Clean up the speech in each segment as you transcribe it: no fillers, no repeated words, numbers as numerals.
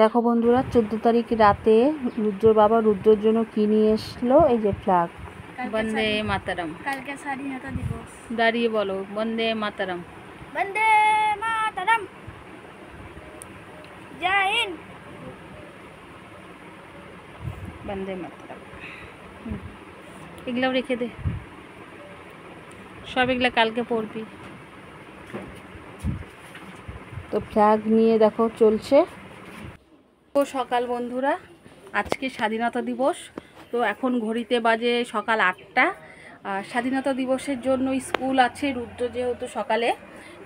দেখো বন্ধুরা, 14 তারিখ রাতে রুদ্রর বাবা রুদ্রর জন্য কি নিয়ে এসলো, এই যে ফ্ল্যাগ। বন্দে মাতারাম। কালকে স্বাধীনতা দিবস। দাঁড়িয়ে বলো বন্দে মাতারাম। বন্দে মাতারাম। জয় হিন্দ। বন্দে মাতারাম। এগুলাও রেখে দে, সব এগুলা কালকে পড়বি। তো ফ্ল্যাগ নিয়ে দেখো চলছে। সকাল বন্ধুরা, আজকে স্বাধীনতা দিবস। তো এখন ঘড়িতে বাজে সকাল 8টা। স্বাধীনতা দিবসের জন্য স্কুল আছে রুদ্র যেহেতু সকালে,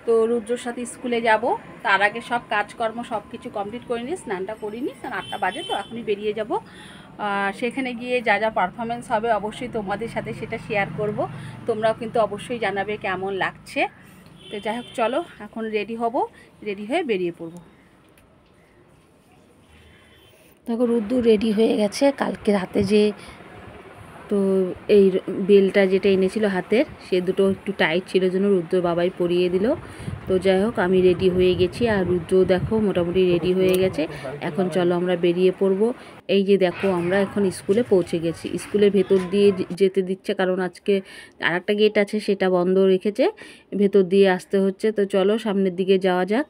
তো রুদ্রর সাথে স্কুলে যাব। তার আগে সব কাজকর্ম সব কিছু কমপ্লিট করে নিই, স্নানটা করিনি, কারণ 8টা বাজে, তো এখনই বেরিয়ে যাব। সেখানে গিয়ে যা যা পারফরমেন্স হবে অবশ্যই তোমাদের সাথে সেটা শেয়ার করব। তোমরাও কিন্তু অবশ্যই জানাবে কেমন লাগছে। তো যাই হোক, চলো এখন রেডি হব, রেডি হয়ে বেরিয়ে পড়ব। দেখো রুদ্র রেডি হয়ে গেছে। কালকে রাতে যে তো এই বেলটা যেটা এনেছিল হাতের, সে দুটো একটু টাইট ছিল জন্য রুদ্র বাবাই পরিয়ে দিল। তো যাই হোক, আমি রেডি হয়ে গেছি, আর রুদ্র দেখো মোটামুটি রেডি হয়ে গেছে। এখন চলো আমরা বেরিয়ে পড়ব। এই যে দেখো, আমরা এখন স্কুলে পৌঁছে গেছি। স্কুলের ভেতর দিয়ে যেতে দিচ্ছে, কারণ আজকে আর একটা গেট আছে সেটা বন্ধ রেখেছে, ভেতর দিয়ে আসতে হচ্ছে। তো চলো সামনের দিকে যাওয়া যাক।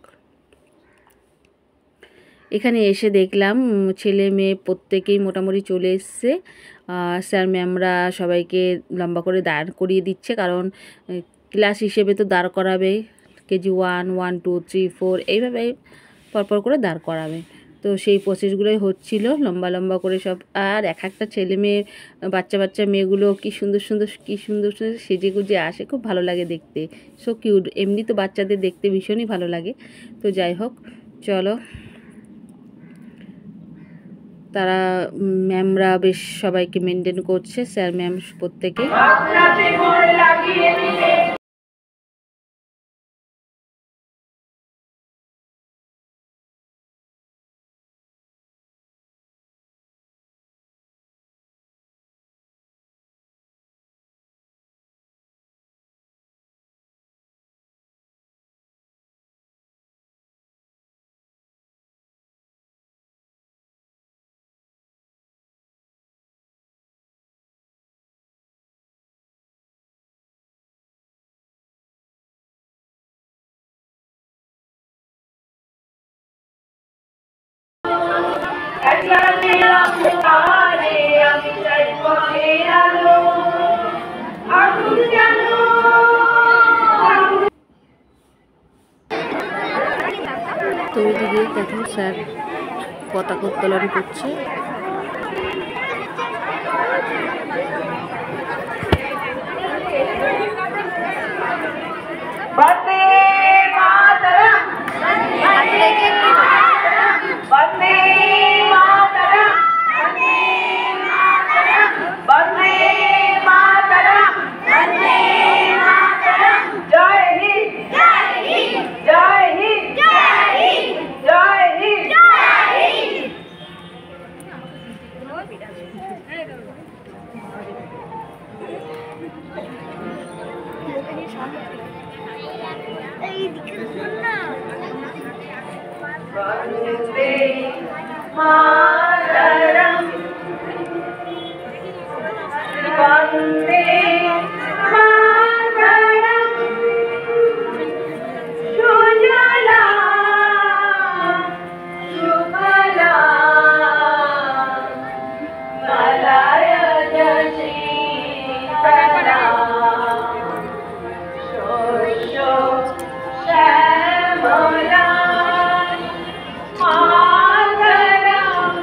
এখানে এসে দেখলাম ছেলে মেয়ে প্রত্যেকেই মোটামুটি চলে এসছে। স্যার ম্যামরা সবাইকে লম্বা করে দাঁড় করিয়ে দিচ্ছে, কারণ ক্লাস হিসেবে তো দাঁড় করাবে। কেজি 1, 1, 2, 3, 4 এইভাবে পরপর করে দাঁড় করাবে। তো সেই প্রসেসগুলোই হচ্ছিল লম্বা লম্বা করে সব। আর এক একটা ছেলে মেয়ে, বাচ্চা বাচ্চা মেয়েগুলো কি সুন্দর সুন্দর সেজে গুজে আসে, খুব ভালো লাগে দেখতে। সো কিউট, এমনি তো বাচ্চাদের দেখতে ভীষণই ভালো লাগে। তো যাই হোক, চলো। তারা ম্যামরা বেশ সবাইকে মেনটেন করছে, স্যার ম্যাম প্রত্যেকে। তো ওইদিকে দেখো স্যার পতাকা উত্তোলন করছে। বন্দে মাতরম, বন্দে মাতরম, বন্দে মাতরম, বন্দে মাতরম। জয় হিন্দ, জয় হিন্দ, জয় হিন্দ, জয় হিন্দ, জয় হিন্দ। বন্দে মাতরম, বন্দে মাতরম। সুজলাম সুফলাম মলয়জ শীতলাম, শস্য শ্যামলাম। মাতরম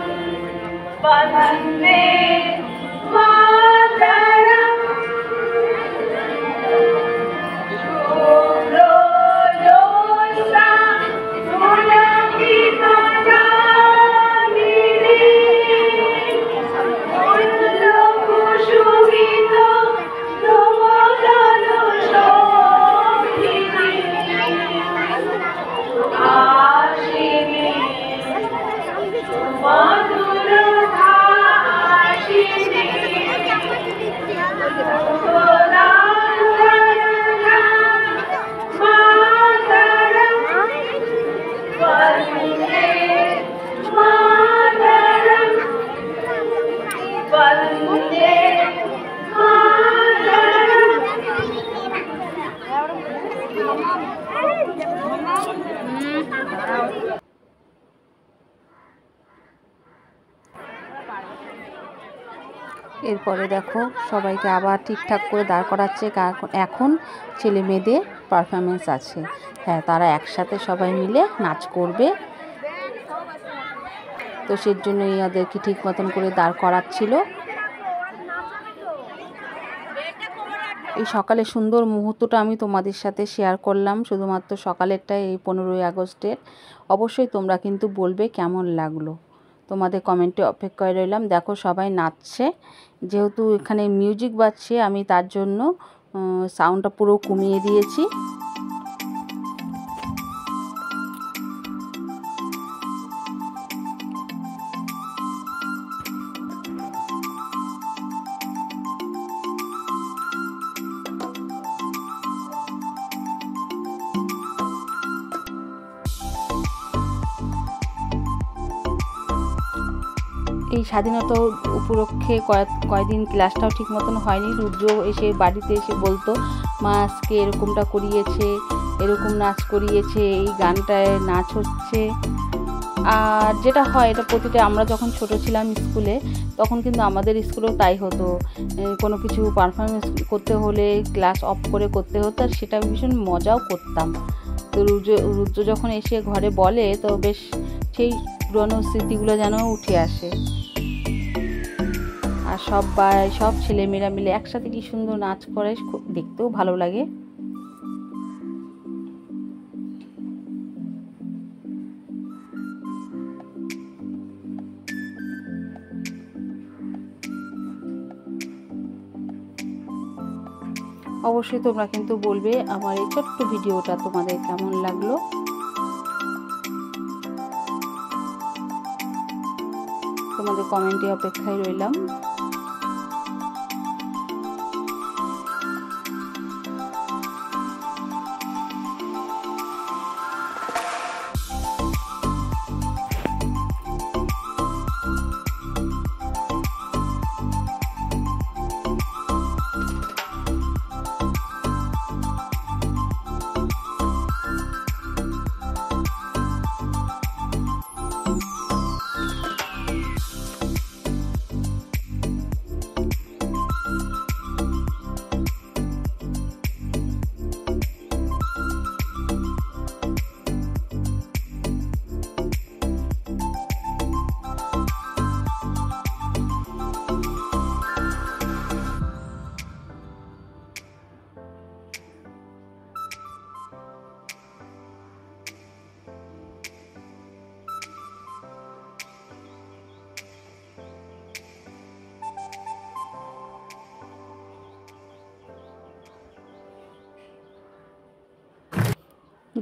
এরপরে দেখো সবাইকে আবার ঠিকঠাক করে দাঁড় করাচ্ছে, এখন ছেলে মেয়েদের পারফরমেন্স আছে। হ্যাঁ, তারা একসাথে সবাই মিলে নাচ করবে, তো সেই জন্য ওদেরকে ঠিক মতন করে দাঁড় করাচ্ছিল। এই সকালের সুন্দর মুহূর্তটা আমি তোমাদের সাথে শেয়ার করলাম, শুধুমাত্র সকালেরটাই, এই 15ই আগস্টের। অবশ্যই তোমরা কিন্তু বলবে কেমন লাগলো, তোমাদের কমেন্টে অপেক্ষায় রইলাম। দেখো সবাই নাচছে, যেহেতু এখানে মিউজিক বাজছে আমি তার জন্য সাউন্ডটা পুরো কমিয়ে দিয়েছি। এই স্বাধীনতা উপলক্ষে কয়েকদিন ক্লাসটাও ঠিক মতন হয়নি। রুদ্র এসে বাড়িতে এসে বলতো, মা আজকে এরকমটা করিয়েছে, এরকম নাচ করিয়েছে, এই গানটায় নাচ হচ্ছে। আর যেটা হয় এটা প্রতিটা, আমরা যখন ছোট ছিলাম স্কুলে তখন কিন্তু আমাদের স্কুলেও তাই হতো, কোনো কিছু পারফরমেন্স করতে হলে ক্লাস অফ করে করতে হতো, আর সেটা ভীষণ মজাও করতাম। তো রুদ্র যখন এসে ঘরে বলে তো বেশ সেই পুরনো স্মৃতিগুলো যেন উঠে আসে। আর সব ছেলেমেয়েরা মিলে একসাথে কি সুন্দর নাচ করে, দেখতেও ভালো লাগে। অবশ্যই তোমরা কিন্তু বলবে আমার এই ছোট্ট ভিডিওটা তোমাদের কেমন লাগলো। তোমাদের কমেন্টে অপেক্ষায় রইলাম।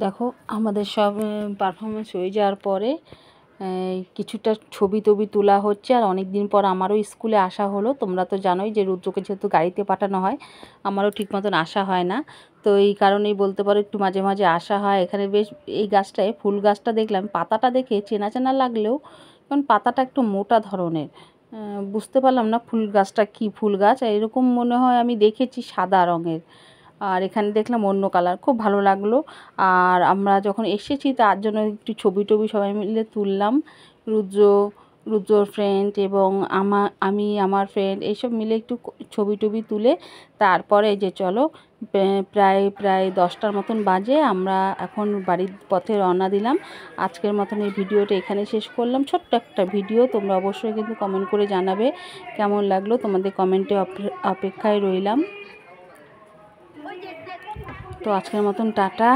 দেখো আমাদের সব পারফরমেন্স হয়ে যাওয়ার পরে কিছুটা ছবি টবি তোলা হচ্ছে। আর অনেক দিন পর আমারও স্কুলে আসা হলো। তোমরা তো জানোই যে রুদ্রকে যেহেতু গাড়িতে পাঠানো হয়, আমারও ঠিক মতন আসা হয় না, তো এই কারণেই বলতে পারো একটু মাঝে মাঝে আসা হয়। এখানে বেশ এই গাছটায়, ফুল গাছটা দেখলাম, পাতাটা দেখে চেনা চেনা লাগলেও কারণ পাতাটা একটু মোটা ধরনের, বুঝতে পারলাম না ফুল গাছটা কি ফুল গাছ। এরকম মনে হয় আমি দেখেছি সাদা রঙের, আর এখানে দেখলাম অন্য কালার, খুব ভালো লাগলো। আর আমরা যখন এসেছি তার জন্য একটু ছবি টবি সবাই মিলে তুললাম, রুদ্রর ফ্রেন্ড এবং আমার ফ্রেন্ড এইসব মিলে একটু ছবি টবি তুলে তারপরে যে চলো প্রায় 10টার মতন বাজে, আমরা এখন বাড়ির পথে রওনা দিলাম। আজকের মতন এই ভিডিওটা এখানে শেষ করলাম, ছোট্ট একটা ভিডিও। তোমরা অবশ্যই কিন্তু কমেন্ট করে জানাবে কেমন লাগলো, তোমাদের কমেন্টে অপেক্ষায় রইলাম। তো আজকের মতন টাটা।